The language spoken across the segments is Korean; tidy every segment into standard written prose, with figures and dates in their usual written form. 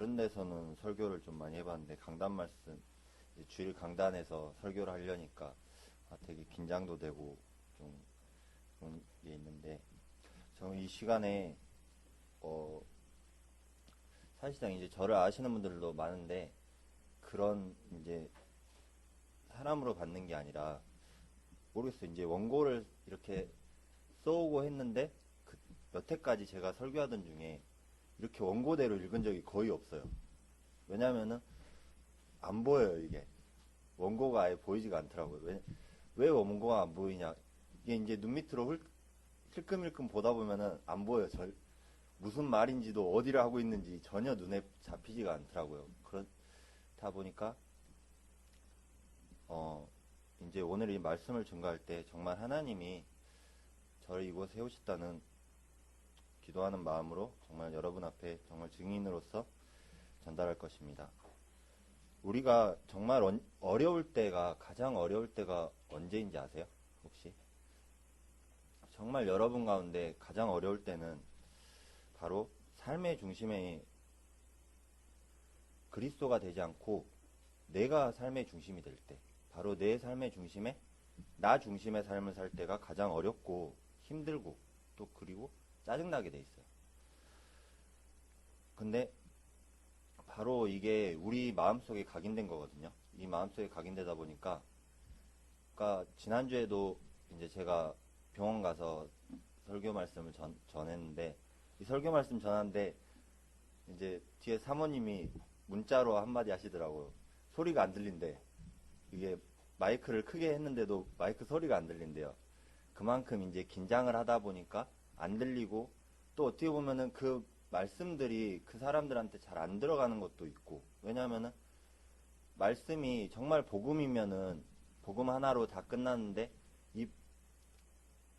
다른 데서는 설교를 좀 많이 해봤는데 강단 말씀, 이제 주일 강단에서 설교를 하려니까 되게 긴장도 되고 좀 그런 게 있는데, 저는 이 시간에 사실상 이제 저를 아시는 분들도 많은데, 그런 이제 사람으로 받는 게 아니라, 모르겠어요. 이제 원고를 이렇게 써오고 했는데 그 여태까지 제가 설교하던 중에 이렇게 원고대로 읽은 적이 거의 없어요. 왜냐면은 안 보여요. 이게 원고가 아예 보이지가 않더라고요. 왜 원고가 안 보이냐, 이게 이제 눈 밑으로 힐끔힐끔 보다 보면은 안 보여요. 무슨 말인지도 어디를 하고 있는지 전혀 눈에 잡히지가 않더라고요. 그렇다 보니까 이제 오늘 이 말씀을 증거할 때 정말 하나님이 저를 이곳에 세우셨다는 기도하는 마음으로 정말 여러분 앞에 정말 증인으로서 전달할 것입니다. 우리가 정말 가장 어려울 때가 언제인지 아세요? 혹시? 정말 여러분 가운데 가장 어려울 때는 바로 삶의 중심에 그리스도가 되지 않고 내가 삶의 중심이 될 때, 바로 내 삶의 중심에 나 중심의 삶을 살 때가 가장 어렵고 힘들고 또 그리고 짜증나게 돼 있어요. 근데 바로 이게 우리 마음속에 각인된 거거든요. 이 마음속에 각인되다 보니까, 그러니까 지난주에도 이제 제가 병원 가서 설교 말씀을 전했는데, 이 설교 말씀 전하는데 이제 뒤에 사모님이 문자로 한마디 하시더라고요. 소리가 안 들린대. 이게 마이크를 크게 했는데도 마이크 소리가 안 들린대요. 그만큼 이제 긴장을 하다 보니까 안 들리고, 또 어떻게 보면은 그 말씀들이 그 사람들한테 잘 안 들어가는 것도 있고, 왜냐면은 말씀이 정말 복음이면은 복음 하나로 다 끝났는데 이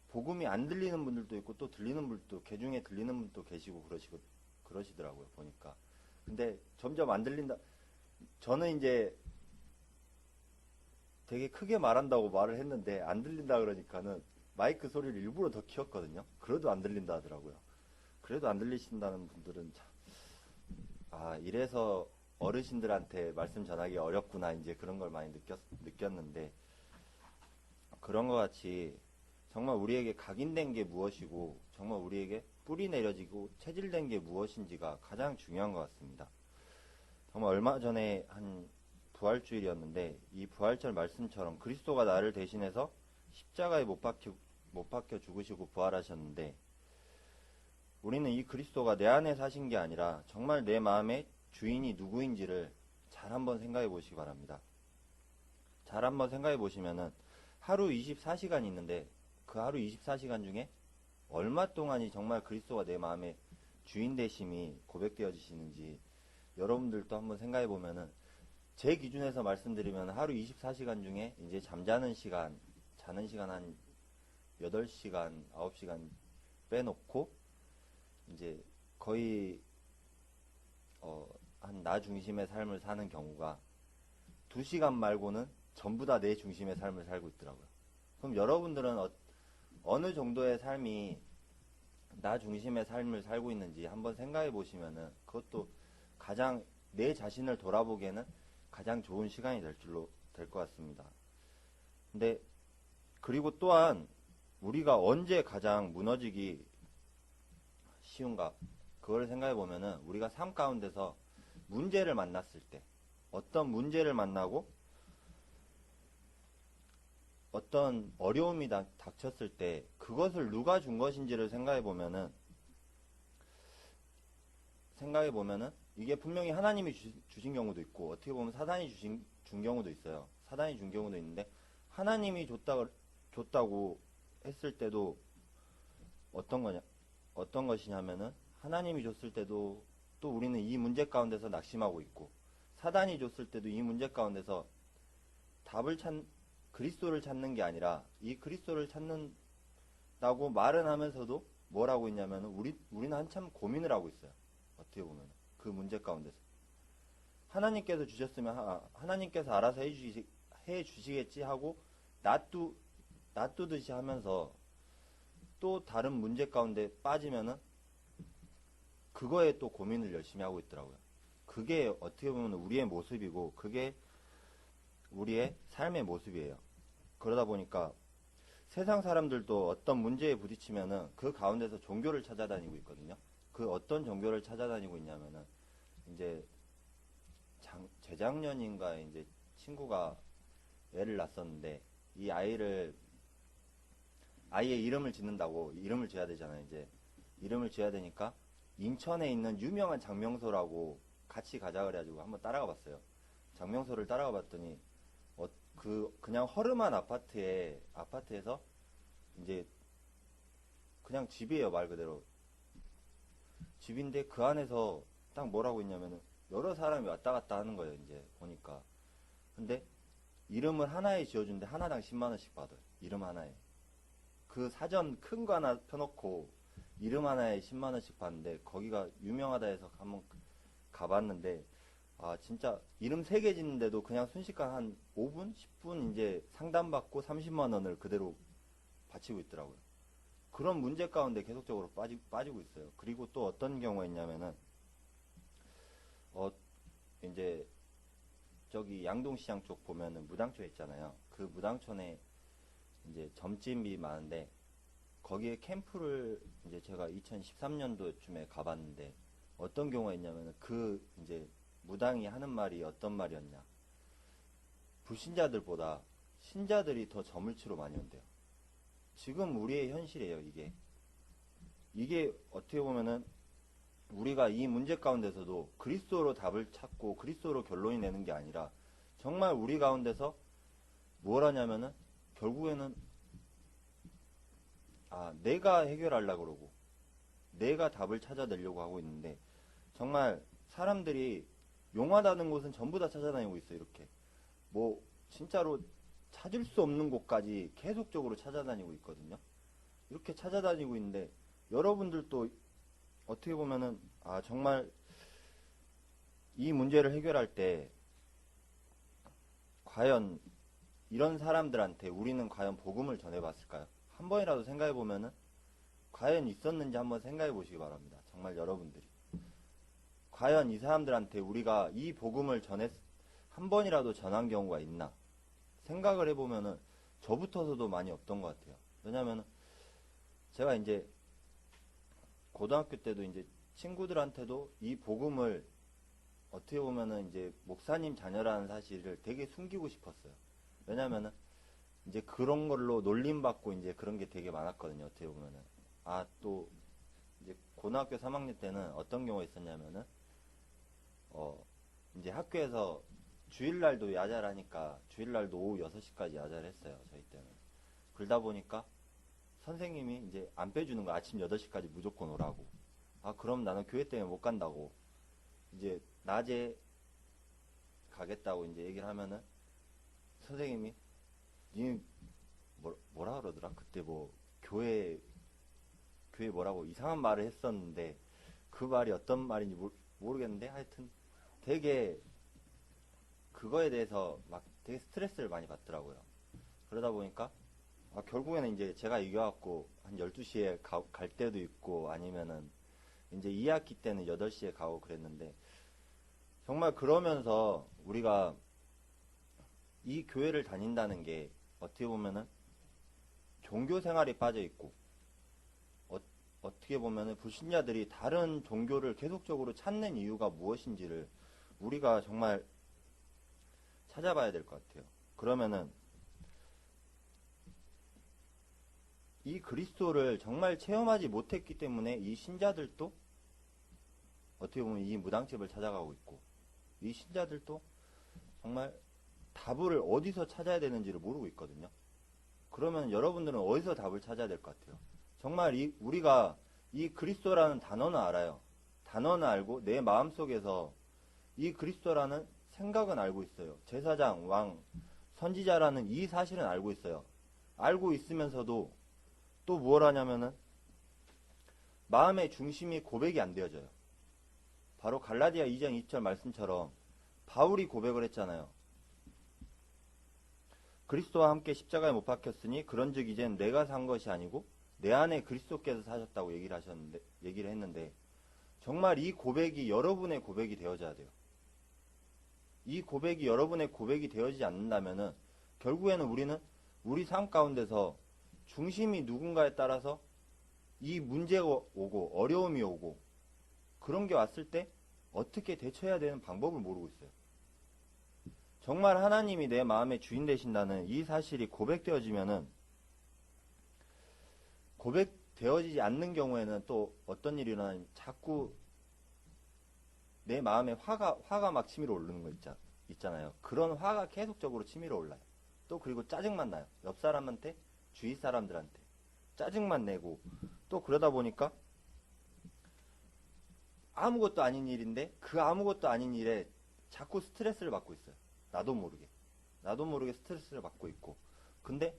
복음이 안 들리는 분들도 있고 또 들리는 분들도, 개 중에 들리는 분도 계시고 그러시더라고요, 보니까. 근데 점점 안 들린다. 저는 이제 되게 크게 말한다고 말을 했는데 안 들린다 그러니까는 마이크 소리를 일부러 더 키웠거든요. 그래도 안 들린다 하더라고요. 그래도 안 들리신다는 분들은 참, 이래서 어르신들한테 말씀 전하기 어렵구나, 이제 그런 걸 많이 느꼈는데, 그런 것 같이 정말 우리에게 각인된 게 무엇이고 정말 우리에게 뿌리 내려지고 체질된 게 무엇인지가 가장 중요한 것 같습니다. 정말 얼마 전에 한 부활주일이었는데, 이 부활절 말씀처럼 그리스도가 나를 대신해서 십자가에 못 박혀 죽으시고 부활하셨는데, 우리는 이 그리스도가 내 안에 사신 게 아니라 정말 내 마음의 주인이 누구인지를 잘 한번 생각해 보시기 바랍니다. 잘 한번 생각해 보시면은 하루 24시간 있는데 그 하루 24시간 중에 얼마 동안이 정말 그리스도가 내 마음의 주인 되심이 고백되어지시는지 여러분들도 한번 생각해 보면은, 제 기준에서 말씀드리면 하루 24시간 중에 이제 잠자는 시간, 자는 시간 한 8시간, 9시간 빼놓고 이제 거의 한 나 중심의 삶을 사는 경우가 2시간 말고는 전부 다 내 중심의 삶을 살고 있더라고요. 그럼 여러분들은 어느 정도의 삶이 나 중심의 삶을 살고 있는지 한번 생각해 보시면은, 그것도 가장 내 자신을 돌아보기에는 가장 좋은 시간이 될 것 같습니다. 근데 그리고 또한 우리가 언제 가장 무너지기 쉬운가, 그걸 생각해 보면은 우리가 삶 가운데서 문제를 만났을 때, 어떤 문제를 만나고 어떤 어려움이 닥쳤을 때 그것을 누가 준 것인지를 생각해 보면은 이게 분명히 하나님이 주신 경우도 있고, 어떻게 보면 사단이 준 경우도 있어요. 사단이 준 경우도 있는데, 하나님이 줬다고 했을 때도 어떤 것이냐면은, 하나님이 줬을 때도 또 우리는 이 문제 가운데서 낙심하고 있고, 사단이 줬을 때도 이 문제 가운데서 그리스도를 찾는 게 아니라 이 그리스도를 찾는다고 말은 하면서도 뭘 하고 있냐면 우리는 한참 고민을 하고 있어요. 어떻게 보면 그 문제 가운데서 하나님께서 주셨으면 하나님께서 알아서 해 주시겠지 하고 놔두듯이 하면서, 또 다른 문제 가운데 빠지면은 그거에 또 고민을 열심히 하고 있더라고요. 그게 어떻게 보면 우리의 모습이고 그게 우리의 삶의 모습이에요. 그러다 보니까 세상 사람들도 어떤 문제에 부딪히면은 그 가운데서 종교를 찾아다니고 있거든요. 그 어떤 종교를 찾아다니고 있냐면은 이제 재작년인가 이제 친구가 애를 낳았었는데 이 아이의 이름을 짓는다고 이름을 지어야 되잖아요. 이제 이름을 지어야 되니까 인천에 있는 유명한 장명소라고 같이 가자 그래가지고 한번 따라가 봤어요. 장명소를 따라가 봤더니 그냥 허름한 아파트에서 이제 그냥 집이에요. 말 그대로 집인데 그 안에서 딱 뭐라고 있냐면은 여러 사람이 왔다 갔다 하는 거예요. 이제 보니까 근데 이름을 하나에 지어주는데 하나당 10만 원씩 받아요. 이름 하나에. 그 사전 큰 거 하나 펴놓고 이름 하나에 10만 원씩 받는데 거기가 유명하다 해서 한번 가봤는데 아 진짜 이름 3개 짓는데도 그냥 순식간 한 5분? 10분 이제 상담받고 30만 원을 그대로 바치고 있더라고요. 그런 문제 가운데 계속적으로 빠지고 있어요. 그리고 또 어떤 경우가 있냐면은 이제 저기 양동시장 쪽 보면은 무당촌 있잖아요. 그 무당촌에 이제 점집이 많은데 거기에 캠프를 이제 제가 2013년도쯤에 가봤는데 어떤 경우가 있냐면은 그 이제 무당이 하는 말이 어떤 말이었냐. 불신자들보다 신자들이 더 점을 치러 많이 온대요. 지금 우리의 현실이에요, 이게. 이게 어떻게 보면은 우리가 이 문제 가운데서도 그리스도로 답을 찾고 그리스도로 결론이 내는 게 아니라 정말 우리 가운데서 뭘 하냐면은 결국에는 내가 해결하려고 그러고 내가 답을 찾아내려고 하고 있는데 정말 사람들이 용하다는 곳은 전부 다 찾아다니고 있어요. 이렇게 뭐 진짜로 찾을 수 없는 곳까지 계속적으로 찾아다니고 있거든요. 이렇게 찾아다니고 있는데 여러분들도 어떻게 보면은 정말 이 문제를 해결할 때 과연 이런 사람들한테 우리는 과연 복음을 전해봤을까요? 한 번이라도 생각해보면은 과연 있었는지 한번 생각해보시기 바랍니다. 정말 여러분들이 과연 이 사람들한테 우리가 이 복음을 한 번이라도 전한 경우가 있나 생각을 해보면은 저부터서도 많이 없던 것 같아요. 왜냐면은 제가 이제 고등학교 때도 이제 친구들한테도 이 복음을 어떻게 보면은 이제 목사님 자녀라는 사실을 되게 숨기고 싶었어요. 왜냐면은 이제 그런 걸로 놀림받고 이제 그런 게 되게 많았거든요. 어떻게 보면은. 또 이제 고등학교 3학년 때는 어떤 경우가 있었냐면은 이제 학교에서 주일날도 야자를 하니까 주일날도 오후 6시까지 야자를 했어요. 저희 때는. 그러다 보니까 선생님이 이제 안 빼주는 거 아침 8시까지 무조건 오라고. 그럼 나는 교회 때문에 못 간다고. 이제 낮에 가겠다고 이제 얘기를 하면은 선생님이 니 뭐라 그러더라? 그때 뭐 교회 뭐라고 이상한 말을 했었는데 그 말이 어떤 말인지 모르겠는데 하여튼 되게 그거에 대해서 막 되게 스트레스를 많이 받더라고요. 그러다 보니까 결국에는 이제 제가 이겨갖고 한 12시에 갈 때도 있고 아니면은 이제 2학기 때는 8시에 가고 그랬는데 정말 그러면서 우리가 이 교회를 다닌다는 게 어떻게 보면은 종교 생활에 빠져 있고 어떻게 보면은 불신자들이 다른 종교를 계속적으로 찾는 이유가 무엇인지를 우리가 정말 찾아봐야 될 것 같아요. 그러면은 이 그리스도를 정말 체험하지 못했기 때문에 이 신자들도 어떻게 보면 이 무당집을 찾아가고 있고 이 신자들도 정말 답을 어디서 찾아야 되는지를 모르고 있거든요. 그러면 여러분들은 어디서 답을 찾아야 될 것 같아요? 정말 우리가 이 그리스도라는 단어는 알아요. 단어는 알고 내 마음속에서 이 그리스도라는 생각은 알고 있어요. 제사장, 왕, 선지자라는 이 사실은 알고 있어요. 알고 있으면서도 또 뭘 하냐면은 마음의 중심이 고백이 안 되어져요. 바로 갈라디아 2장 2절 말씀처럼 바울이 고백을 했잖아요. 그리스도와 함께 십자가에 못 박혔으니 그런즉 이젠 내가 산 것이 아니고 내 안에 그리스도께서 사셨다고 얘기를 했는데 정말 이 고백이 여러분의 고백이 되어져야 돼요. 이 고백이 여러분의 고백이 되어지지 않는다면은 결국에는 우리는 우리 삶 가운데서 중심이 누군가에 따라서 이 문제가 오고 어려움이 오고 그런 게 왔을 때 어떻게 대처해야 되는 방법을 모르고 있어요. 정말 하나님이 내 마음의 주인 되신다는 이 사실이 고백되어지면은, 고백되어지지 않는 경우에는 또 어떤 일이 일어나냐면 자꾸 내 마음에 화가 막 치밀어 오르는 거 있잖아요. 그런 화가 계속적으로 치밀어 올라요. 또 그리고 짜증만 나요. 옆 사람한테, 주위 사람들한테 짜증만 내고, 또 그러다 보니까 아무것도 아닌 일인데 그 아무것도 아닌 일에 자꾸 스트레스를 받고 있어요. 나도 모르게 스트레스를 받고 있고. 근데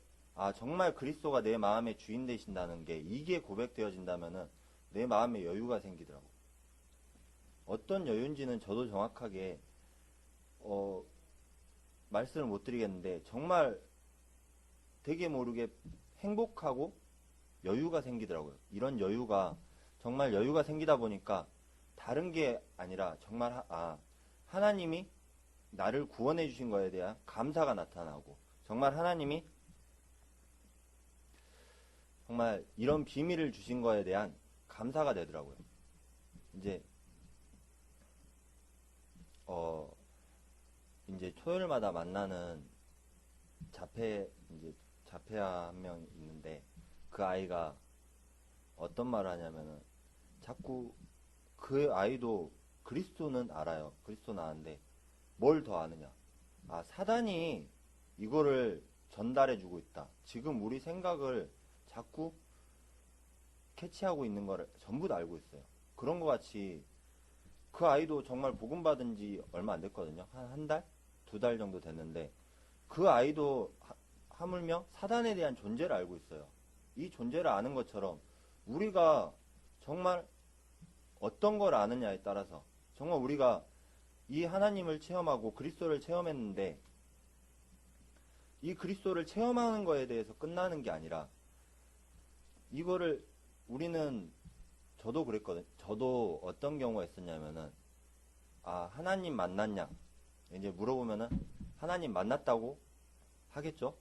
정말 그리스도가 내 마음의 주인 되신다는 게 이게 고백되어진다면은 내 마음에 여유가 생기더라고. 어떤 여유인지는 저도 정확하게 말씀을 못 드리겠는데 정말 되게 모르게 행복하고 여유가 생기더라고요. 이런 여유가 정말 여유가 생기다 보니까 다른 게 아니라 정말 하나님이 나를 구원해 주신 거에 대한 감사가 나타나고, 정말 하나님이 정말 이런 비밀을 주신 거에 대한 감사가 되더라고요. 이제 토요일마다 만나는 자폐아 한 명 있는데, 그 아이가 어떤 말을 하냐면은 자꾸 그 아이도 그리스도는 알아요. 그리스도는 아는데 뭘 더 아느냐. 사단이 이거를 전달해주고 있다. 지금 우리 생각을 자꾸 캐치하고 있는 거를 전부 다 알고 있어요. 그런 것 같이 그 아이도 정말 복음 받은 지 얼마 안 됐거든요. 한 달? 2달 정도 됐는데 그 아이도 하물며 사단에 대한 존재를 알고 있어요. 이 존재를 아는 것처럼 우리가 정말 어떤 걸 아느냐에 따라서 정말 우리가 이 하나님을 체험하고 그리스도를 체험했는데 이 그리스도를 체험하는 거에 대해서 끝나는 게 아니라 이거를 우리는, 저도 그랬거든요. 저도 어떤 경우가 있었냐면은 하나님 만났냐 이제 물어보면은 하나님 만났다고 하겠죠.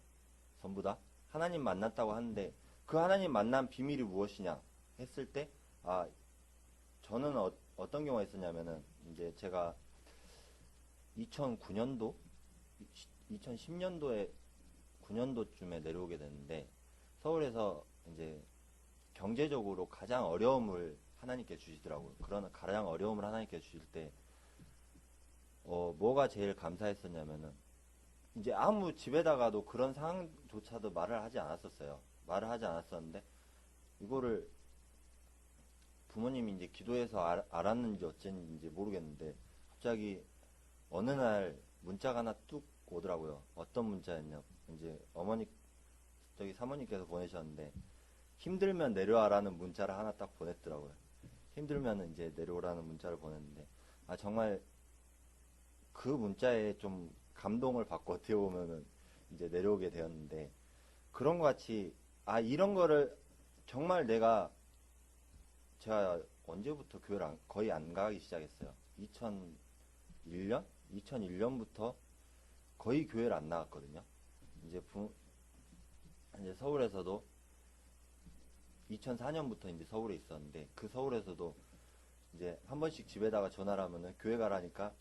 전부 다 하나님 만났다고 하는데 그 하나님 만난 비밀이 무엇이냐 했을 때 저는 어떤 경우가 있었냐면은 이제 제가 2009년도 2010년도에 9년도쯤에 내려오게 됐는데, 서울에서 이제 경제적으로 가장 어려움을 하나님께 주시더라고요. 그런 가장 어려움을 하나님께 주실 때 뭐가 제일 감사했었냐면은, 이제 아무 집에다가도 그런 상황조차도 말을 하지 않았었어요. 말을 하지 않았었는데 이거를 부모님이 이제 기도해서 알았는지 어쨌는지 모르겠는데 갑자기 어느 날 문자가 하나 뚝 오더라고요. 어떤 문자였냐, 이제 저기 사모님께서 보내셨는데 힘들면 내려와라는 문자를 하나 딱 보냈더라고요. 힘들면 이제 내려오라는 문자를 보냈는데 정말 그 문자에 좀 감동을 받고 어떻게 보면은 이제 내려오게 되었는데, 그런 것 같이 이런 거를 정말 제가 언제부터 교회를 거의 안 가기 시작했어요. 2001년부터 거의 교회를 안 나갔거든요. 이제 서울에서도 2004년부터 이제 서울에 있었는데, 그 서울에서도 이제 한 번씩 집에다가 전화를 하면은 교회 가라니까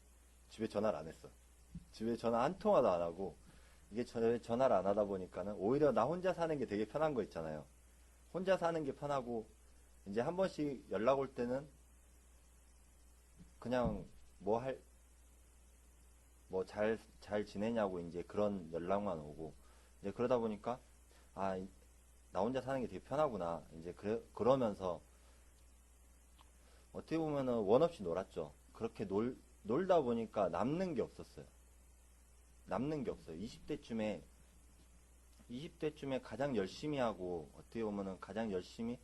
집에 전화를 안 했어. 집에 전화 한 통화도 안 하고, 이게 전화를 안 하다 보니까는 오히려 나 혼자 사는 게 되게 편한 거 있잖아요. 혼자 사는 게 편하고, 이제 한 번씩 연락 올 때는 그냥 잘 지내냐고 이제 그런 연락만 오고, 이제 그러다 보니까 나 혼자 사는 게 되게 편하구나. 이제 그러면서 어떻게 보면은 원 없이 놀았죠. 그렇게 놀다 보니까 남는 게 없었어요. 20대쯤에 가장 열심히 하고, 어떻게 보면은 가장 열심히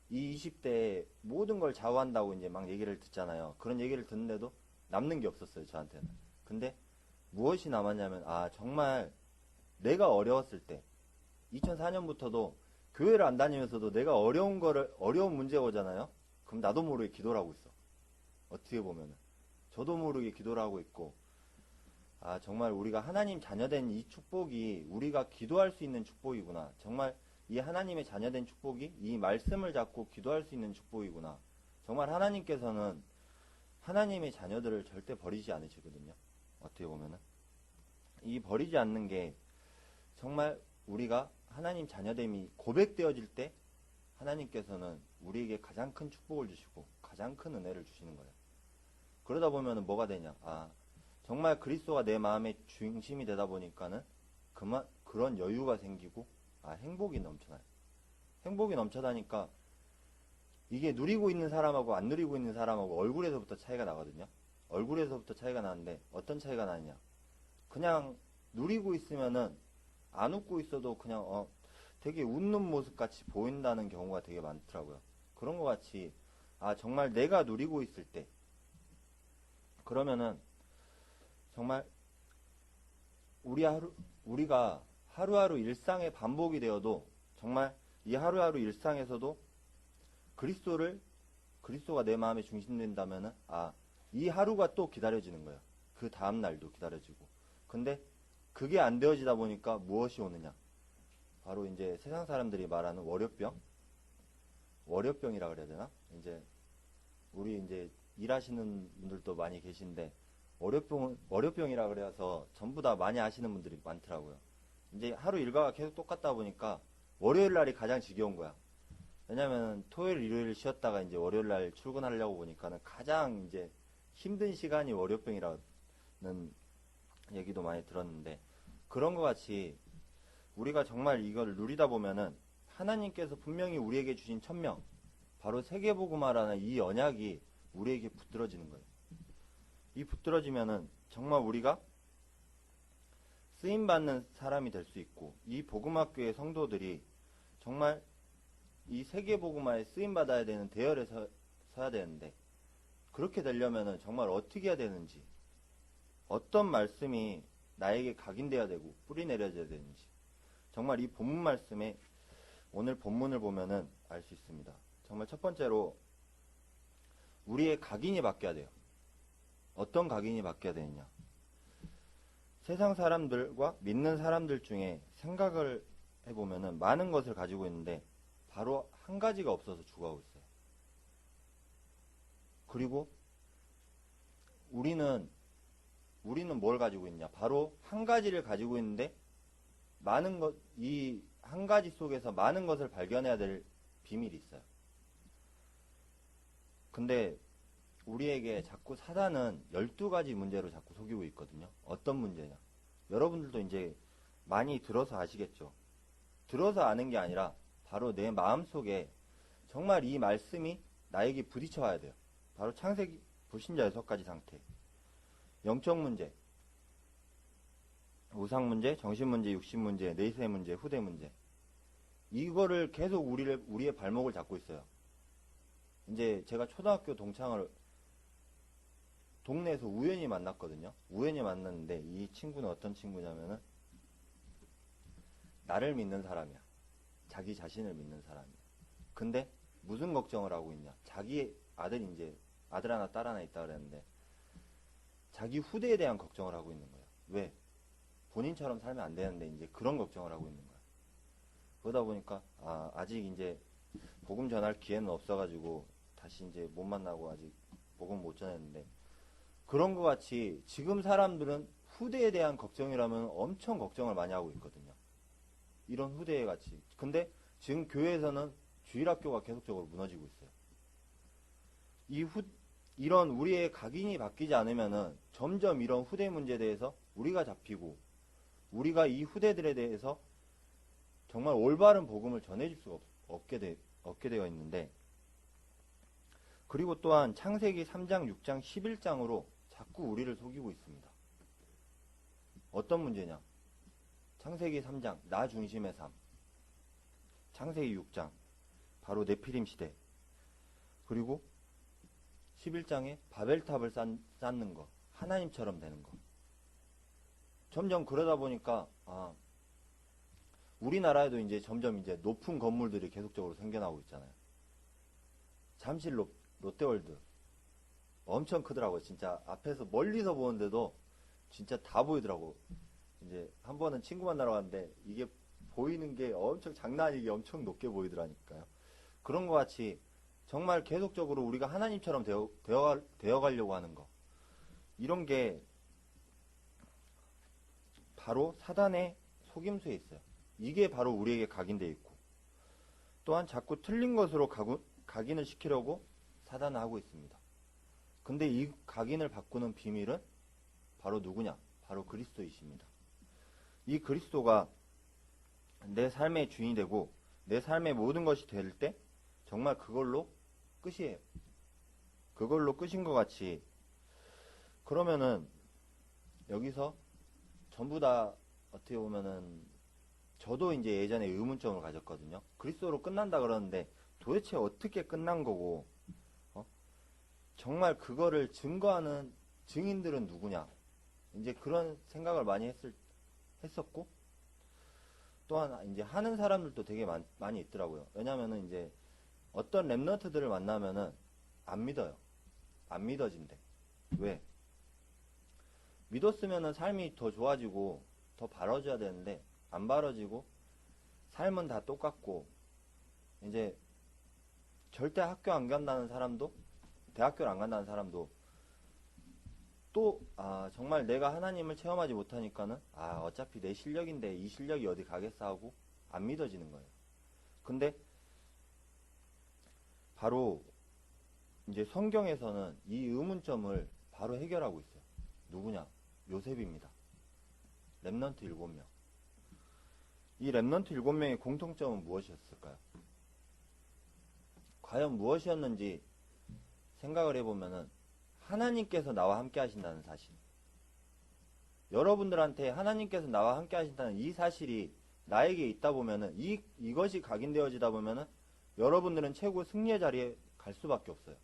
이 20대에 모든 걸 좌우한다고 이제 막 얘기를 듣잖아요. 그런 얘기를 듣는데도 남는 게 없었어요, 저한테는. 근데 무엇이 남았냐면 정말 내가 어려웠을 때 2004년부터도 교회를 안 다니면서도 내가 어려운 문제가 오잖아요. 그럼 나도 모르게 기도를 하고 있어. 어떻게 보면은 저도 모르게 기도를 하고 있고, 아, 정말 우리가 하나님 자녀된 이 축복이 우리가 기도할 수 있는 축복이구나. 정말 이 하나님의 자녀된 축복이 이 말씀을 잡고 기도할 수 있는 축복이구나. 정말 하나님께서는 하나님의 자녀들을 절대 버리지 않으시거든요. 어떻게 보면은. 이 버리지 않는 게 정말 우리가 하나님 자녀됨이 고백되어질 때 하나님께서는 우리에게 가장 큰 축복을 주시고 가장 큰 은혜를 주시는 거예요. 그러다 보면은 뭐가 되냐? 아, 정말 그리스도가 내 마음의 중심이 되다 보니까는 그런 여유가 생기고 행복이 넘쳐나요. 행복이 넘쳐나니까 이게 누리고 있는 사람하고 안 누리고 있는 사람하고 얼굴에서부터 차이가 나거든요. 얼굴에서부터 차이가 나는데 어떤 차이가 나느냐? 그냥 누리고 있으면은 안 웃고 있어도 그냥 되게 웃는 모습 같이 보인다는 경우가 되게 많더라고요. 그런 것 같이 정말 내가 누리고 있을 때 그러면은 정말 우리가 하루하루 일상의 반복이 되어도 정말 이 하루하루 일상에서도 그리스도가 내 마음에 중심된다면은 이 하루가 또 기다려지는 거예요. 그 다음 날도 기다려지고. 근데 그게 안 되어지다 보니까 무엇이 오느냐? 바로 이제 세상 사람들이 말하는 월요병이라 그래야 되나? 이제 우리 이제 일하시는 분들도 많이 계신데 월요병이라 그래서 전부 다 많이 아시는 분들이 많더라고요. 이제 하루 일과가 계속 똑같다 보니까 월요일 날이 가장 지겨운 거야. 왜냐면 토요일, 일요일 쉬었다가 이제 월요일 날 출근하려고 보니까는 가장 이제 힘든 시간이 월요병이라는 얘기도 많이 들었는데 그런 것 같이 우리가 정말 이걸 누리다 보면은 하나님께서 분명히 우리에게 주신 천명, 바로 세계복음화라는 이 언약이 우리에게 붙들어지는 거예요. 이 붙들어지면은 정말 우리가 쓰임받는 사람이 될 수 있고 이 복음학교의 성도들이 정말 이 세계복음화에 쓰임받아야 되는 대열에 서야 되는데 그렇게 되려면은 정말 어떻게 해야 되는지 어떤 말씀이 나에게 각인되어야 되고 뿌리 내려져야 되는지 정말 이 본문 말씀에 오늘 본문을 보면은 알 수 있습니다. 정말 첫 번째로 우리의 각인이 바뀌어야 돼요. 어떤 각인이 바뀌어야 되느냐? 세상 사람들과 믿는 사람들 중에 생각을 해보면은 많은 것을 가지고 있는데 바로 한 가지가 없어서 죽어가고 있어요. 그리고 우리는 뭘 가지고 있냐? 바로 한 가지를 가지고 있는데 이 한 가지 속에서 많은 것을 발견해야 될 비밀이 있어요. 근데 우리에게 자꾸 사단은 12가지 문제로 자꾸 속이고 있거든요. 어떤 문제냐? 여러분들도 이제 많이 들어서 아시겠죠? 들어서 아는 게 아니라 바로 내 마음속에 정말 이 말씀이 나에게 부딪혀 와야 돼요. 바로 창세기 불신자 6가지 상태. 영적 문제, 우상 문제, 정신 문제, 육신 문제, 내세 문제, 후대 문제. 이거를 계속 우리의 발목을 잡고 있어요. 이제 제가 초등학교 동창을 동네에서 우연히 만났거든요. 우연히 만났는데 이 친구는 어떤 친구냐면은 나를 믿는 사람이야. 자기 자신을 믿는 사람이야. 근데 무슨 걱정을 하고 있냐? 자기 아들 하나 딸 하나 있다 그랬는데 자기 후대에 대한 걱정을 하고 있는 거예요. 왜? 본인처럼 살면 안 되는데 이제 그런 걱정을 하고 있는 거예요. 그러다 보니까 아직 이제 복음 전할 기회는 없어가지고 다시 이제 못 만나고 아직 복음 못 전했는데 그런 것 같이 지금 사람들은 후대에 대한 걱정이라면 엄청 걱정을 많이 하고 있거든요. 이런 후대에 같이. 근데 지금 교회에서는 주일학교가 계속적으로 무너지고 있어요. 이런 우리의 각인이 바뀌지 않으면은 점점 이런 후대 문제에 대해서 우리가 잡히고 우리가 이 후대들에 대해서 정말 올바른 복음을 전해줄 수가 없게 되어 있는데 그리고 또한 창세기 3장, 6장, 11장으로 자꾸 우리를 속이고 있습니다. 어떤 문제냐? 창세기 3장, 나 중심의 삶. 창세기 6장, 바로 네피림 시대. 그리고 11장에 바벨탑을 쌓는 거, 하나님처럼 되는 거. 점점 그러다 보니까 우리나라에도 이제 점점 이제 높은 건물들이 계속적으로 생겨나고 있잖아요. 잠실 롯데월드 엄청 크더라고요. 진짜 앞에서 멀리서 보는데도 진짜 다 보이더라고. 이제 한 번은 친구 만나러 갔는데 이게 보이는 게 엄청 장난 아니게 엄청 높게 보이더라니까요. 그런 것 같이 정말 계속적으로 우리가 하나님처럼 되어 가려고 하는 거. 이런 게 바로 사단의 속임수에 있어요. 이게 바로 우리에게 각인되어 있고, 또한 자꾸 틀린 것으로 각인을 시키려고 사단은 하고 있습니다. 근데 이 각인을 바꾸는 비밀은 바로 누구냐? 바로 그리스도이십니다. 이 그리스도가 내 삶의 주인이 되고 내 삶의 모든 것이 될 때 정말 그걸로 끝이에요. 그걸로 끝인 것 같이, 그러면은 여기서 전부 다 어떻게 보면은 저도 이제 예전에 의문점을 가졌거든요. 그리스도로 끝난다 그러는데 도대체 어떻게 끝난 거고, 정말 그거를 증거하는 증인들은 누구냐? 이제 그런 생각을 많이 했었고, 또한 이제 하는 사람들도 되게 많이 있더라고요. 왜냐면은 이제 어떤 랩런트들을 만나면은 안 믿어요. 안 믿어진대. 왜? 믿었으면은 삶이 더 좋아지고 더 바라져야 되는데 안 바라지고 삶은 다 똑같고, 이제 절대 학교 안 간다는 사람도, 대학교를 안 간다는 사람도 또 정말 내가 하나님을 체험하지 못하니까는 어차피 내 실력인데 이 실력이 어디 가겠어 하고 안 믿어지는 거예요. 근데 바로 이제 성경에서는 이 의문점을 바로 해결하고 있어요. 누구냐? 요셉입니다. 렘넌트 7명. 이 렘넌트 7명의 공통점은 무엇이었을까요? 과연 무엇이었는지 생각을 해보면은 하나님께서 나와 함께 하신다는 사실. 여러분들한테 하나님께서 나와 함께 하신다는 이 사실이 나에게 있다 보면은, 이것이 각인되어지다 보면은 여러분들은 최고 승리의 자리에 갈 수밖에 없어요.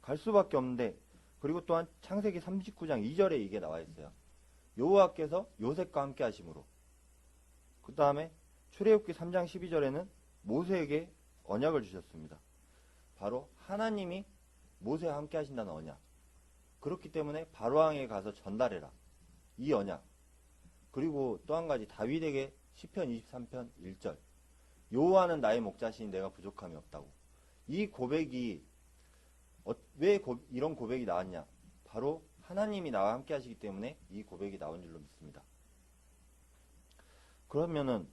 갈 수밖에 없는데, 그리고 또한 창세기 39장 2절에 이게 나와 있어요. 여호와께서 요셉과 함께 하심으로. 그 다음에 출애굽기 3장 12절에는 모세에게 언약을 주셨습니다. 바로 하나님이 모세와 함께 하신다는 언약. 그렇기 때문에 바로왕에게 가서 전달해라. 이 언약. 그리고 또 한 가지, 다윗에게 시편 23편 1절. 여호와는 나의 목자시니 내가 부족함이 없다고. 이 고백이 왜 이런 고백이 나왔냐? 바로 하나님이 나와 함께 하시기 때문에 이 고백이 나온 줄로 믿습니다. 그러면은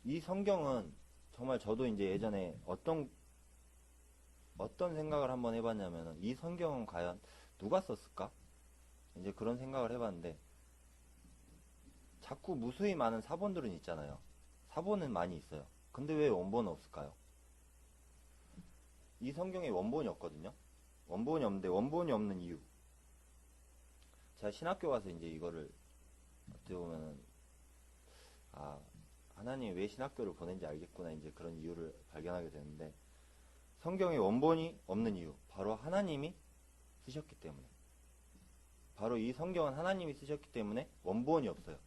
이 성경은 정말 저도 이제 예전에 어떤 생각을 한번 해봤냐면은, 이 성경은 과연 누가 썼을까? 이제 그런 생각을 해봤는데, 자꾸 무수히 많은 사본들은 있잖아요. 사본은 많이 있어요. 근데 왜 원본은 없을까요? 이 성경에 원본이 없거든요. 원본이 없는데, 원본이 없는 이유. 제가 신학교 가서 이제 이거를 어떻게 보면은, 하나님이 왜 신학교를 보낸지 알겠구나, 이제 그런 이유를 발견하게 되는데, 성경에 원본이 없는 이유, 바로 하나님이 쓰셨기 때문에. 바로 이 성경은 하나님이 쓰셨기 때문에 원본이 없어요.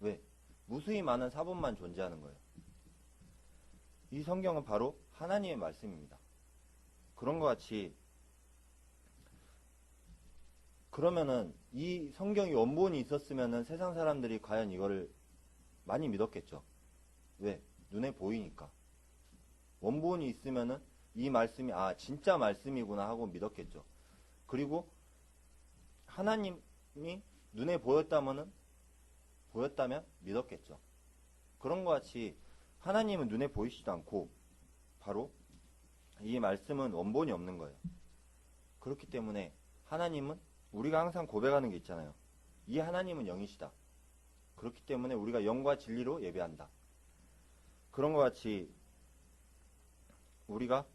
왜? 무수히 많은 사본만 존재하는 거예요. 이 성경은 바로 하나님의 말씀입니다. 그런 것 같이, 그러면은 이 성경이 원본이 있었으면은 세상 사람들이 과연 이거를 많이 믿었겠죠. 왜? 눈에 보이니까. 원본이 있으면은 이 말씀이 진짜 말씀이구나 하고 믿었겠죠. 그리고 하나님이 눈에 보였다면 믿었겠죠. 그런 것 같이 하나님은 눈에 보이시지도 않고 바로 이 말씀은 원본이 없는 거예요. 그렇기 때문에 하나님은, 우리가 항상 고백하는 게 있잖아요. 이 하나님은 영이시다. 그렇기 때문에 우리가 영과 진리로 예배한다. 그런 것 같이 우리가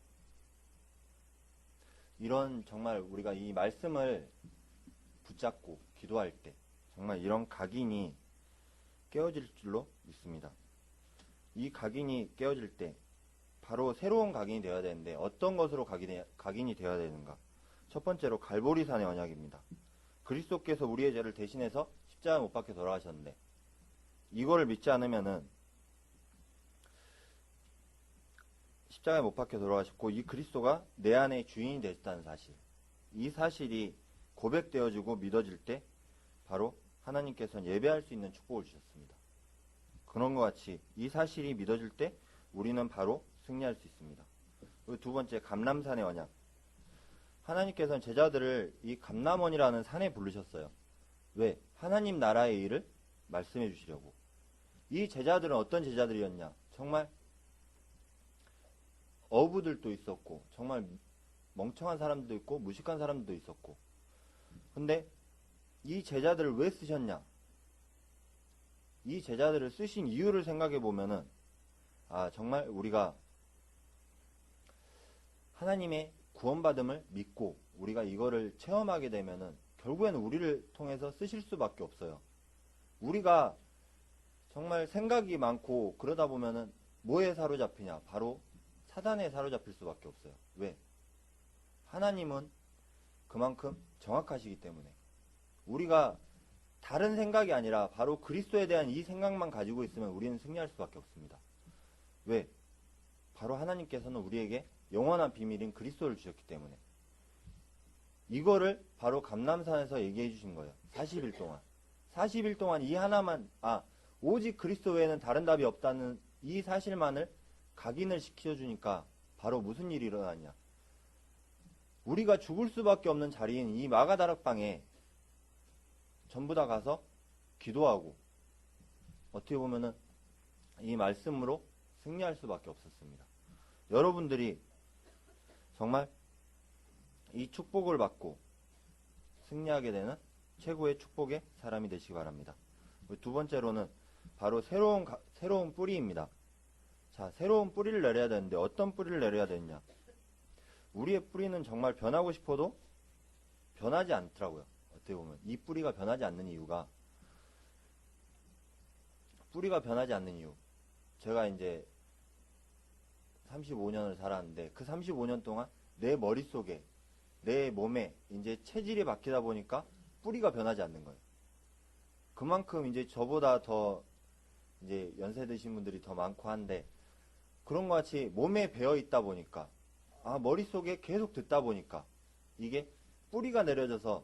정말 우리가 이 말씀을 붙잡고 기도할 때 정말 이런 각인이 깨어질 줄로 믿습니다. 이 각인이 깨어질 때 바로 새로운 각인이 되어야 되는데, 어떤 것으로 각인이 되어야 되는가? 첫 번째로 갈보리산의 언약입니다. 그리스도께서 우리의 죄를 대신해서 십자가에 못 박혀 돌아가셨는데, 이거를 믿지 않으면은 십자가에 못 박혀 돌아가셨고, 이 그리스도가 내 안의 주인이 되셨다는 사실, 이 사실이 고백되어지고 믿어질 때 바로 하나님께서는 예배할 수 있는 축복을 주셨습니다. 그런 것 같이 이 사실이 믿어질 때 우리는 바로 승리할 수 있습니다. 그리고 두 번째, 감람산의 언약. 하나님께서는 제자들을 이 감람원이라는 산에 부르셨어요. 왜? 하나님 나라의 일을 말씀해 주시려고. 이 제자들은 어떤 제자들이었냐? 정말 어부들도 있었고, 정말 멍청한 사람들도 있고, 무식한 사람들도 있었고. 근데 이 제자들을 왜 쓰셨냐? 이 제자들을 쓰신 이유를 생각해 보면은, 정말 우리가 하나님의 구원받음을 믿고 우리가 이거를 체험하게 되면은 결국에는 우리를 통해서 쓰실 수밖에 없어요. 우리가 정말 생각이 많고 그러다 보면은 뭐에 사로잡히냐? 바로 사단에 사로잡힐 수밖에 없어요. 왜? 하나님은 그만큼 정확하시기 때문에. 우리가 다른 생각이 아니라 바로 그리스도에 대한 이 생각만 가지고 있으면 우리는 승리할 수밖에 없습니다. 왜? 바로 하나님께서는 우리에게 영원한 비밀인 그리스도를 주셨기 때문에. 이거를 바로 감람산에서 얘기해 주신 거예요. 40일 동안. 40일 동안 이 하나만, 오직 그리스도 외에는 다른 답이 없다는 이 사실만을 각인을 시켜주니까 바로 무슨 일이 일어나냐. 우리가 죽을 수밖에 없는 자리인 이 마가다락방에 전부 다 가서 기도하고 어떻게 보면은 이 말씀으로 승리할 수밖에 없었습니다. 여러분들이 정말 이 축복을 받고 승리하게 되는 최고의 축복의 사람이 되시기 바랍니다. 두 번째로는 바로 새로운 뿌리입니다. 자, 새로운 뿌리를 내려야 되는데 어떤 뿌리를 내려야 되느냐? 우리의 뿌리는 정말 변하고 싶어도 변하지 않더라고요. 어떻게 보면 이 뿌리가 변하지 않는 이유가, 뿌리가 변하지 않는 이유, 제가 이제 35년을 살았는데 그 35년 동안 내 머릿속에, 내 몸에 이제 체질이 바뀌다 보니까 뿌리가 변하지 않는 거예요. 그만큼 이제 저보다 더 이제 연세 드신 분들이 더 많고 한데, 그런 것 같이 몸에 배어 있다 보니까, 머릿속에 계속 듣다 보니까 이게 뿌리가 내려져서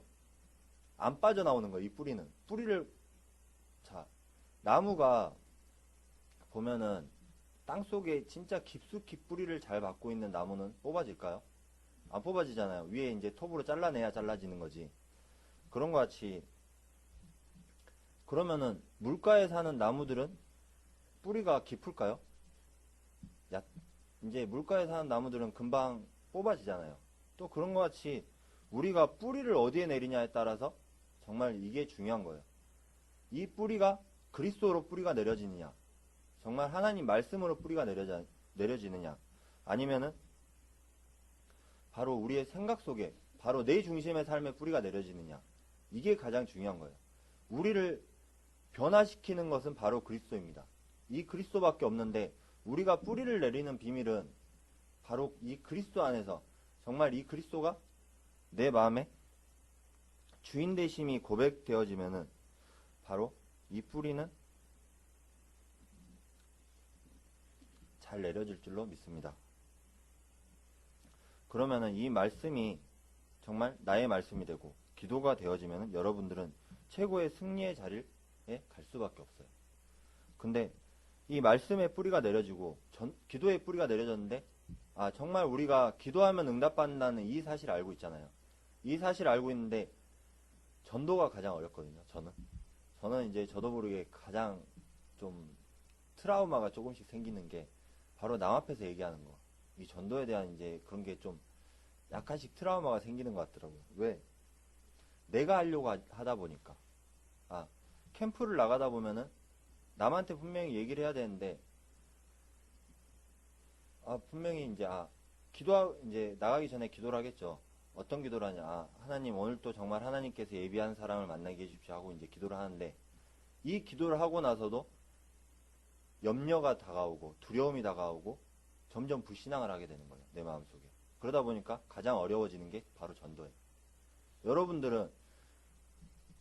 안 빠져나오는 거예요. 이 뿌리는. 자, 나무가 보면은 땅속에 진짜 깊숙이 뿌리를 잘 받고 있는 나무는 뽑아질까요? 안 뽑아지잖아요. 위에 이제 톱으로 잘라내야 잘라지는 거지. 그런 것 같이, 그러면은 물가에 사는 나무들은 뿌리가 깊을까요? 이제 물가에 사는 나무들은 금방 뽑아지잖아요. 또 그런 것 같이 우리가 뿌리를 어디에 내리냐에 따라서 정말 이게 중요한 거예요. 이 뿌리가 그리스도로 뿌리가 내려지느냐, 정말 하나님 말씀으로 뿌리가 내려지느냐, 아니면은 바로 우리의 생각 속에, 바로 내 중심의 삶의 뿌리가 내려지느냐, 이게 가장 중요한 거예요. 우리를 변화시키는 것은 바로 그리스도입니다. 이 그리스도밖에 없는데, 우리가 뿌리를 내리는 비밀은 바로 이 그리스도 안에서, 정말 이 그리스도가 내 마음에 주인 되심이 고백되어지면은 바로 이 뿌리는 잘 내려질 줄로 믿습니다. 그러면은 이 말씀이 정말 나의 말씀이 되고 기도가 되어지면은 여러분들은 최고의 승리의 자리에 갈 수밖에 없어요. 근데 이 말씀의 뿌리가 내려지고 기도의 뿌리가 내려졌는데, 정말 우리가 기도하면 응답받는다는 이 사실을 알고 있잖아요. 이 사실을 알고 있는데 전도가 가장 어렵거든요. 저는 이제 저도 모르게 가장 좀 트라우마가 조금씩 생기는 게 바로 남 앞에서 얘기하는 거. 이 전도에 대한 이제 그런 게 좀 약간씩 트라우마가 생기는 것 같더라고요. 왜? 내가 하려고 하다 보니까. 캠프를 나가다 보면은 남한테 분명히 얘기를 해야 되는데, 분명히 이제, 이제 나가기 전에 기도를 하겠죠. 어떤 기도를 하냐. 하나님, 오늘 또 정말 하나님께서 예비한 사람을 만나게 해주십시오 하고 이제 기도를 하는데, 이 기도를 하고 나서도 염려가 다가오고, 두려움이 다가오고, 점점 불신앙을 하게 되는 거예요. 내 마음속에. 그러다 보니까 가장 어려워지는 게 바로 전도예요.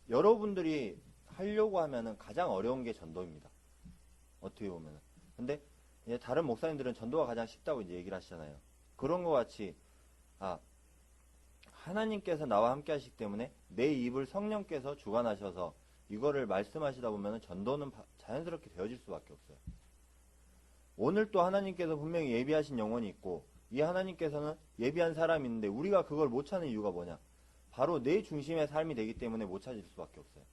여러분들이 하려고 하면은 가장 어려운 게 전도입니다. 어떻게 보면은. 근데 이제 다른 목사님들은 전도가 가장 쉽다고 이제 얘기를 하시잖아요. 그런 것 같이, 하나님께서 나와 함께 하시기 때문에 내 입을 성령께서 주관하셔서 이거를 말씀하시다 보면 전도는 자연스럽게 되어질 수밖에 없어요. 오늘 또 하나님께서 분명히 예비하신 영혼이 있고 이 하나님께서는 예비한 사람이 있는데 우리가 그걸 못 찾는 이유가 뭐냐? 바로 내 중심의 삶이 되기 때문에 못 찾을 수밖에 없어요.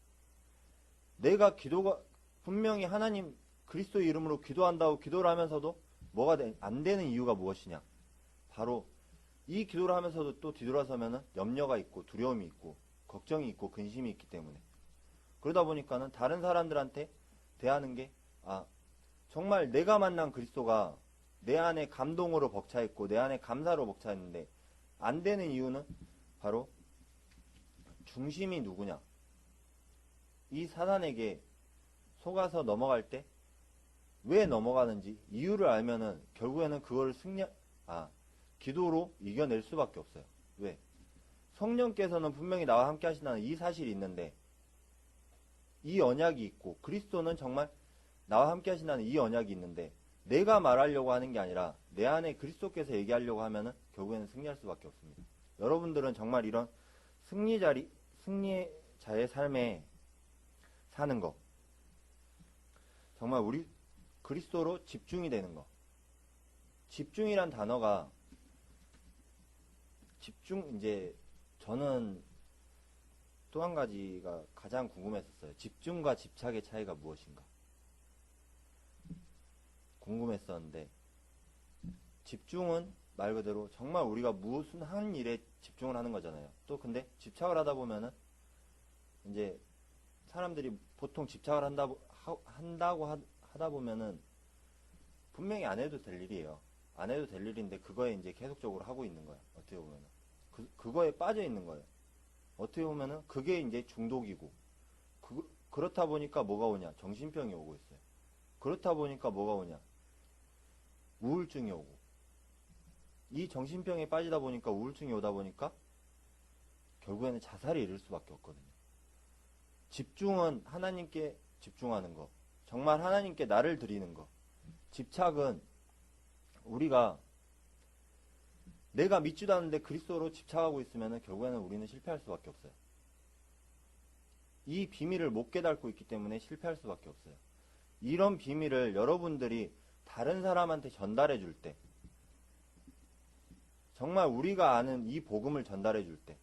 내가 기도가 분명히 하나님 그리스도 이름으로 기도한다고 기도를 하면서도 뭐가 안 되는 이유가 무엇이냐? 바로 이 기도를 하면서도 또 뒤돌아서면은 염려가 있고 두려움이 있고 걱정이 있고 근심이 있기 때문에 그러다 보니까는 다른 사람들한테 대하는 게 정말 내가 만난 그리스도가 내 안에 감동으로 벅차있고 내 안에 감사로 벅차있는데 안 되는 이유는 바로 중심이 누구냐? 이 사단에게 속아서 넘어갈 때 왜 넘어가는지 이유를 알면은 결국에는 그걸 기도로 이겨낼 수밖에 없어요. 왜? 성령께서는 분명히 나와 함께 하신다는 이 사실이 있는데 이 언약이 있고 그리스도는 정말 나와 함께 하신다는 이 언약이 있는데 내가 말하려고 하는 게 아니라 내 안에 그리스도께서 얘기하려고 하면은 결국에는 승리할 수밖에 없습니다. 여러분들은 정말 이런 승리자의 삶에 사는 거 정말 우리 그리스도로 집중이 되는 거 집중이란 단어가 저는 또 한 가지가 가장 궁금했었어요. 집중과 집착의 차이가 무엇인가 궁금했었는데 집중은 말 그대로 정말 우리가 무슨 한 일에 집중을 하는 거잖아요. 또 근데 집착을 하다 보면은 이제 사람들이 보통 집착을 한다고 하다 보면은 분명히 안 해도 될 일이에요. 안 해도 될 일인데 그거에 이제 계속적으로 하고 있는 거야. 어떻게 보면은 그거에 빠져 있는 거예요. 어떻게 보면은 그게 이제 중독이고 그렇다 보니까 뭐가 오냐? 정신병이 오고 있어요. 그렇다 보니까 뭐가 오냐? 우울증이 오고 이 정신병에 빠지다 보니까 우울증이 오다 보니까 결국에는 자살에 이를 수밖에 없거든요. 집중은 하나님께 집중하는 거 정말 하나님께 나를 드리는 거 집착은 우리가 내가 믿지도 않는데 그리스도로 집착하고 있으면 결국에는 우리는 실패할 수밖에 없어요. 이 비밀을 못 깨닫고 있기 때문에 실패할 수밖에 없어요. 이런 비밀을 여러분들이 다른 사람한테 전달해 줄 때 정말 우리가 아는 이 복음을 전달해 줄 때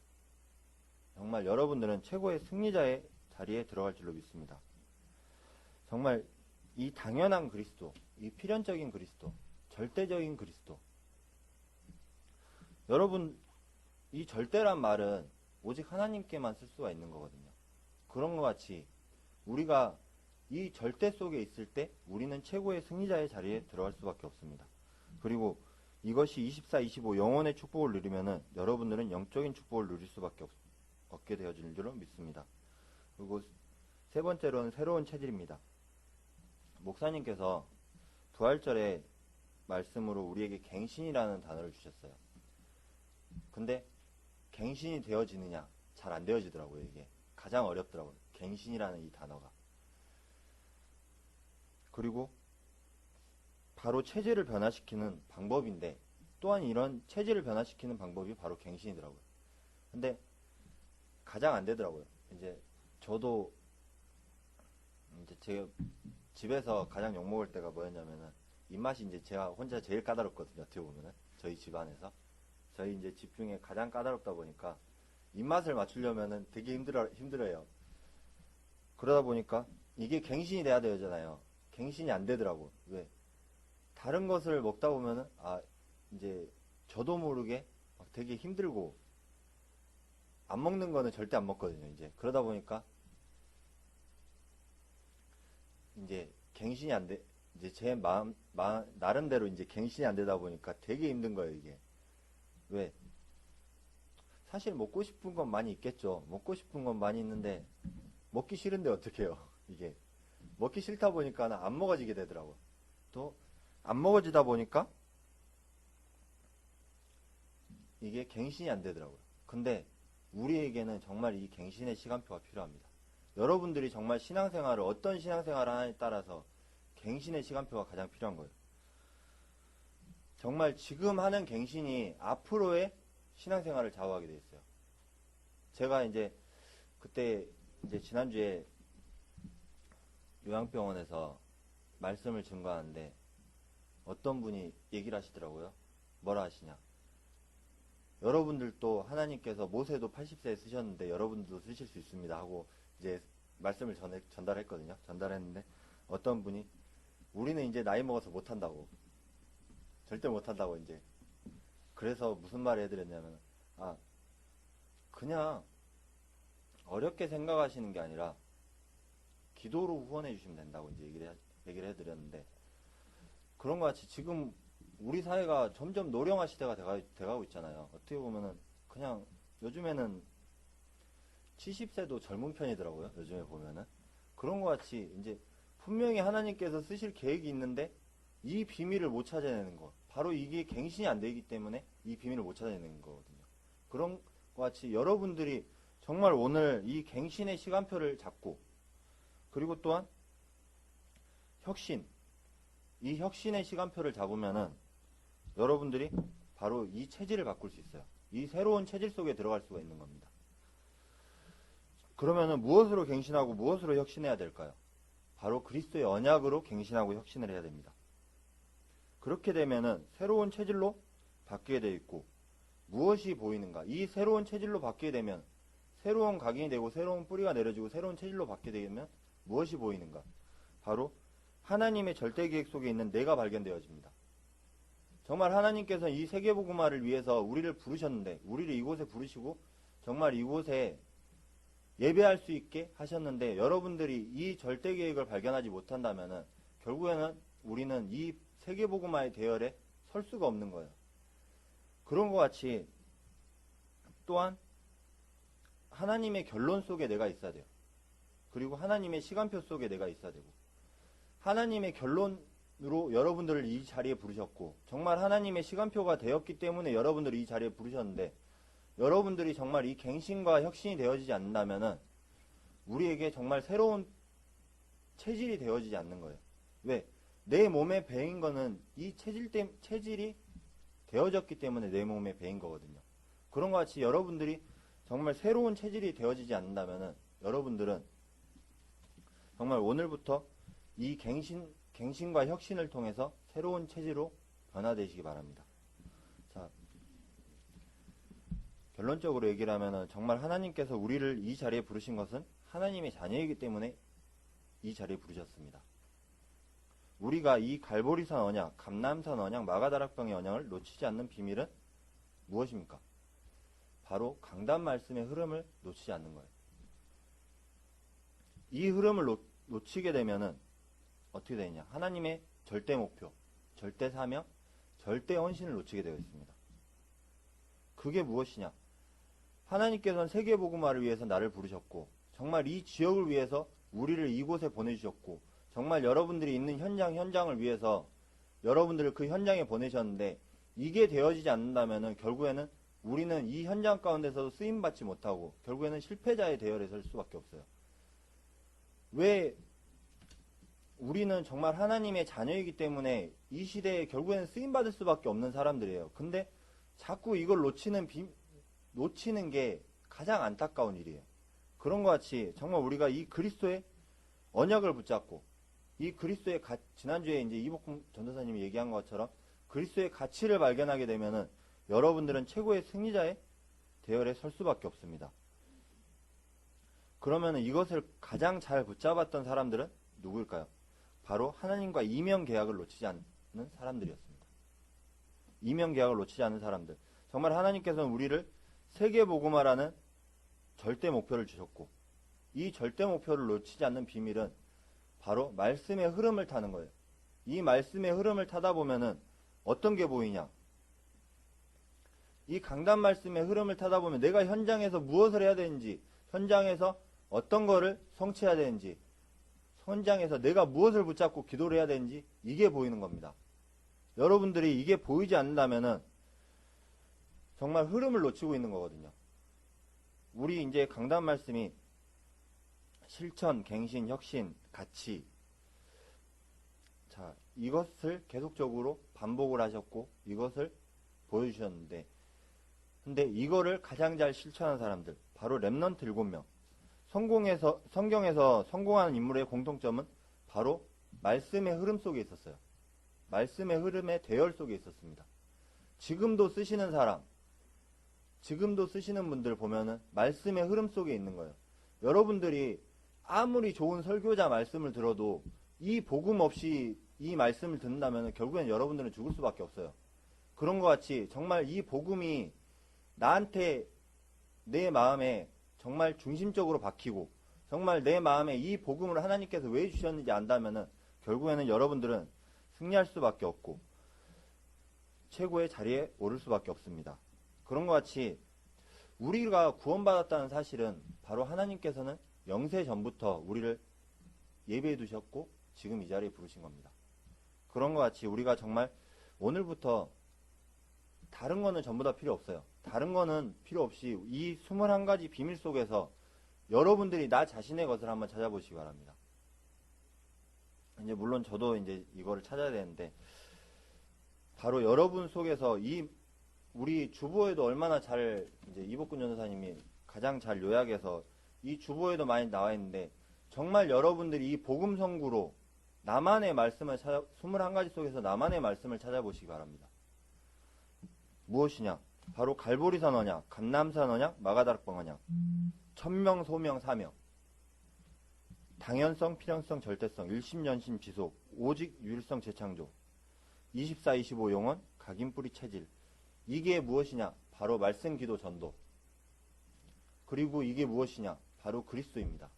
정말 여러분들은 최고의 승리자의 자리에 들어갈 줄로 믿습니다. 정말 이 당연한 그리스도, 이 필연적인 그리스도, 절대적인 그리스도 여러분 이 절대란 말은 오직 하나님께만 쓸 수가 있는 거거든요. 그런 것 같이 우리가 이 절대 속에 있을 때 우리는 최고의 승리자의 자리에 들어갈 수밖에 없습니다. 그리고 이것이 24, 25 영혼의 축복을 누리면은 여러분들은 영적인 축복을 누릴 수밖에 없게 되어질 줄로 믿습니다. 그리고 세 번째로는 새로운 체질입니다. 목사님께서 부활절에 말씀으로 우리에게 갱신이라는 단어를 주셨어요. 근데 갱신이 되어지느냐? 잘 안 되어지더라고요. 이게 가장 어렵더라고요. 갱신이라는 이 단어가. 그리고 바로 체질을 변화시키는 방법인데 또한 이런 체질을 변화시키는 방법이 바로 갱신이더라고요. 근데 가장 안 되더라고요. 이제 저도 이제 제 집에서 가장 욕먹을 때가 뭐였냐면은 입맛이 이제 제가 혼자 제일 까다롭거든요. 어떻게 보면은 저희 집안에서 저희 이제 집 중에 가장 까다롭다 보니까 입맛을 맞추려면은 되게 힘들어요. 그러다 보니까 이게 갱신이 돼야 되잖아요. 갱신이 안 되더라고. 왜? 다른 것을 먹다 보면은 이제 저도 모르게 막 되게 힘들고 안 먹는 거는 절대 안 먹거든요. 이제 그러다 보니까 이제 갱신이 안 돼. 이제 제 나름대로 이제 갱신이 안 되다 보니까 되게 힘든 거예요, 이게. 왜? 사실 먹고 싶은 건 많이 있겠죠. 먹고 싶은 건 많이 있는데 먹기 싫은데 어떡해요, 이게. 먹기 싫다 보니까 안 먹어지게 되더라고요. 또 안 먹어지다 보니까 이게 갱신이 안 되더라고요. 근데 우리에게는 정말 이 갱신의 시간표가 필요합니다. 여러분들이 정말 신앙생활을 어떤 신앙생활을 하느냐에 따라서 갱신의 시간표가 가장 필요한 거예요. 정말 지금 하는 갱신이 앞으로의 신앙생활을 좌우하게 돼 있어요. 제가 이제 그때 이제 지난주에 요양병원에서 말씀을 증거하는데 어떤 분이 얘기를 하시더라고요. 뭐라 하시냐. 여러분들도 하나님께서 모세도 80세에 쓰셨는데 여러분들도 쓰실 수 있습니다 하고 이제 말씀을 전달했거든요. 전달했는데 어떤 분이 우리는 이제 나이 먹어서 못한다고. 절대 못한다고 이제. 그래서 무슨 말을 해드렸냐면 그냥 어렵게 생각하시는 게 아니라 기도로 후원해 주시면 된다고 이제 얘기를 해드렸는데 그런 것 같이 지금 우리 사회가 점점 노령화 시대가 돼가고 있잖아요. 어떻게 보면은 그냥 요즘에는 70세도 젊은 편이더라고요. 요즘에 보면은 그런 것 같이 이제 분명히 하나님께서 쓰실 계획이 있는데 이 비밀을 못 찾아내는 거. 바로 이게 갱신이 안 되기 때문에 이 비밀을 못 찾아내는 거거든요. 그런 것 같이 여러분들이 정말 오늘 이 갱신의 시간표를 잡고 그리고 또한 혁신, 이 혁신의 시간표를 잡으면은 여러분들이 바로 이 체질을 바꿀 수 있어요. 이 새로운 체질 속에 들어갈 수가 있는 겁니다. 그러면은 무엇으로 갱신하고 무엇으로 혁신해야 될까요? 바로 그리스도의 언약으로 갱신하고 혁신을 해야 됩니다. 그렇게 되면은 새로운 체질로 바뀌게 되어 있고 무엇이 보이는가? 이 새로운 체질로 바뀌게 되면 새로운 각인이 되고 새로운 뿌리가 내려지고 새로운 체질로 바뀌게 되면 무엇이 보이는가? 바로 하나님의 절대 계획 속에 있는 내가 발견되어집니다. 정말 하나님께서 이 세계복음화를 위해서 우리를 부르셨는데 우리를 이곳에 부르시고 정말 이곳에 예배할 수 있게 하셨는데 여러분들이 이 절대 계획을 발견하지 못한다면은 결국에는 우리는 이 세계복음화의 대열에 설 수가 없는 거예요. 그런 것 같이 또한 하나님의 결론 속에 내가 있어야 돼요. 그리고 하나님의 시간표 속에 내가 있어야 되고 하나님의 결론으로 여러분들을 이 자리에 부르셨고 정말 하나님의 시간표가 되었기 때문에 여러분들을 이 자리에 부르셨는데 여러분들이 정말 이 갱신과 혁신이 되어지지 않는다면은 우리에게 정말 새로운 체질이 되어지지 않는 거예요. 왜? 내 몸에 배인 거는 이 체질이 되어졌기 때문에 내 몸에 배인 거거든요. 그런 것 같이 여러분들이 정말 새로운 체질이 되어지지 않는다면은 여러분들은 정말 오늘부터 이 갱신과 혁신을 통해서 새로운 체질로 변화되시기 바랍니다. 자, 결론적으로 얘기를 하면은 정말 하나님께서 우리를 이 자리에 부르신 것은 하나님의 자녀이기 때문에 이 자리에 부르셨습니다. 우리가 이 갈보리산 언약, 감람산 언약, 마가다락방의 언약을 놓치지 않는 비밀은 무엇입니까? 바로 강단 말씀의 흐름을 놓치지 않는 거예요. 이 흐름을 놓치게 되면은 어떻게 되느냐? 하나님의 절대 목표, 절대 사명, 절대 헌신을 놓치게 되어 있습니다. 그게 무엇이냐? 하나님께서는 세계복음화를 위해서 나를 부르셨고 정말 이 지역을 위해서 우리를 이곳에 보내주셨고 정말 여러분들이 있는 현장을 위해서 여러분들을 그 현장에 보내셨는데 이게 되어지지 않는다면은 결국에는 우리는 이 현장 가운데서도 쓰임받지 못하고 결국에는 실패자의 대열에 설 수밖에 없어요. 왜? 우리는 정말 하나님의 자녀이기 때문에 이 시대에 결국에는 쓰임받을 수밖에 없는 사람들이에요. 근데 자꾸 이걸 놓치는 게 가장 안타까운 일이에요. 그런 것 같이 정말 우리가 이 그리스도의 언약을 붙잡고 이 그리스도의 지난주에 이제 이복훈 전도사님이 얘기한 것처럼 그리스도의 가치를 발견하게 되면은 여러분들은 최고의 승리자의 대열에 설 수밖에 없습니다. 그러면은 이것을 가장 잘 붙잡았던 사람들은 누구일까요? 바로 하나님과 이명 계약을 놓치지 않는 사람들이었습니다. 이명 계약을 놓치지 않는 사람들. 정말 하나님께서는 우리를 세계복음화라는 절대 목표를 주셨고 이 절대 목표를 놓치지 않는 비밀은 바로 말씀의 흐름을 타는 거예요. 이 말씀의 흐름을 타다 보면은 어떤 게 보이냐? 이 강단 말씀의 흐름을 타다 보면 내가 현장에서 무엇을 해야 되는지, 현장에서 어떤 거를 성취해야 되는지, 현장에서 내가 무엇을 붙잡고 기도를 해야 되는지 이게 보이는 겁니다. 여러분들이 이게 보이지 않는다면은 정말 흐름을 놓치고 있는 거거든요. 우리 이제 강단 말씀이 실천, 갱신, 혁신, 가치. 자, 이것을 계속적으로 반복을 하셨고 이것을 보여주셨는데 근데 이거를 가장 잘 실천한 사람들 바로 렘넌트 7명. 성경에서 성공하는 인물의 공통점은 바로 말씀의 흐름 속에 있었어요. 말씀의 흐름의 대열 속에 있었습니다. 지금도 쓰시는 사람, 지금도 쓰시는 분들 보면은 말씀의 흐름 속에 있는 거예요. 여러분들이 아무리 좋은 설교자 말씀을 들어도 이 복음 없이 이 말씀을 듣는다면 결국엔 여러분들은 죽을 수밖에 없어요. 그런 것 같이 정말 이 복음이 나한테 내 마음에 정말 중심적으로 박히고 정말 내 마음에 이 복음을 하나님께서 왜 주셨는지 안다면은 결국에는 여러분들은 승리할 수밖에 없고 최고의 자리에 오를 수밖에 없습니다. 그런 것 같이 우리가 구원받았다는 사실은 바로 하나님께서는 영세 전부터 우리를 예배해 두셨고 지금 이 자리에 부르신 겁니다. 그런 것 같이 우리가 정말 오늘부터 다른 거는 전부 다 필요 없어요. 다른 거는 필요 없이 이 21가지 비밀 속에서 여러분들이 나 자신의 것을 한번 찾아보시기 바랍니다. 이제 물론 저도 이제 이거를 찾아야 되는데 바로 여러분 속에서 이 우리 주보에도 얼마나 잘 이제 이복근 전도사님이 가장 잘 요약해서 이 주보에도 많이 나와 있는데 정말 여러분들이 이 복음 선구로 나만의 말씀을 21가지 속에서 나만의 말씀을 찾아보시기 바랍니다. 무엇이냐? 바로 갈보리산 언약, 감람산 언약, 마가다락방 언약, 천명, 소명, 사명, 당연성, 필연성, 절대성, 일심연심, 지속, 오직, 유일성, 재창조, 24, 25 용언, 각인뿌리, 체질. 이게 무엇이냐? 바로 말씀, 기도, 전도. 그리고 이게 무엇이냐? 바로 그리스도입니다.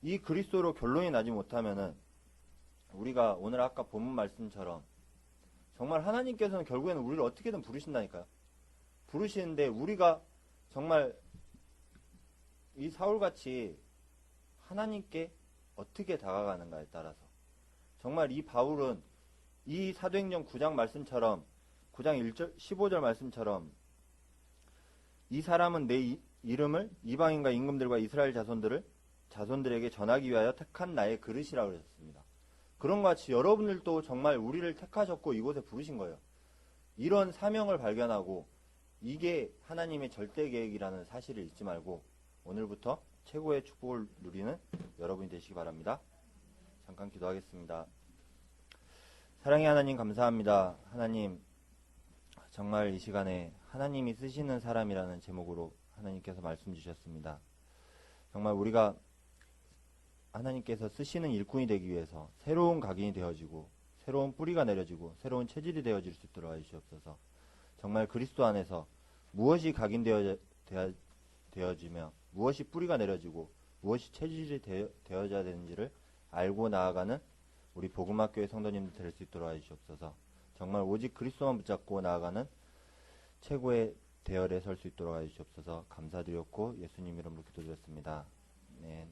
이 그리스도로 결론이 나지 못하면은 우리가 오늘 아까 본문 말씀처럼 정말 하나님께서는 결국에는 우리를 어떻게든 부르신다니까요. 부르시는데 우리가 정말 이 사울같이 하나님께 어떻게 다가가는가에 따라서 정말 이 바울은 이 사도행전 9장 말씀처럼 9장 1절 15절 말씀처럼 이 사람은 내 이름을 이방인과 임금들과 이스라엘 자손들에게 전하기 위하여 택한 나의 그릇이라고 그랬습니다. 그런 것 같이 여러분들도 정말 우리를 택하셨고 이곳에 부르신 거예요. 이런 사명을 발견하고 이게 하나님의 절대 계획이라는 사실을 잊지 말고 오늘부터 최고의 축복을 누리는 여러분이 되시기 바랍니다. 잠깐 기도하겠습니다. 사랑의 하나님 감사합니다. 하나님 정말 이 시간에 하나님이 쓰시는 사람이라는 제목으로 하나님께서 말씀 주셨습니다. 정말 우리가 하나님께서 쓰시는 일꾼이 되기 위해서 새로운 각인이 되어지고 새로운 뿌리가 내려지고 새로운 체질이 되어질 수 있도록 해주시옵소서. 정말 그리스도 안에서 무엇이 각인되어지며 무엇이 뿌리가 내려지고 무엇이 체질이 되어져야 되는지를 알고 나아가는 우리 복음학교의 성도님들 될 수 있도록 해주시옵소서. 정말 오직 그리스도만 붙잡고 나아가는 최고의 대열에 설 수 있도록 해주시옵소서. 감사드렸고 예수님 이름으로 기도드렸습니다. 네.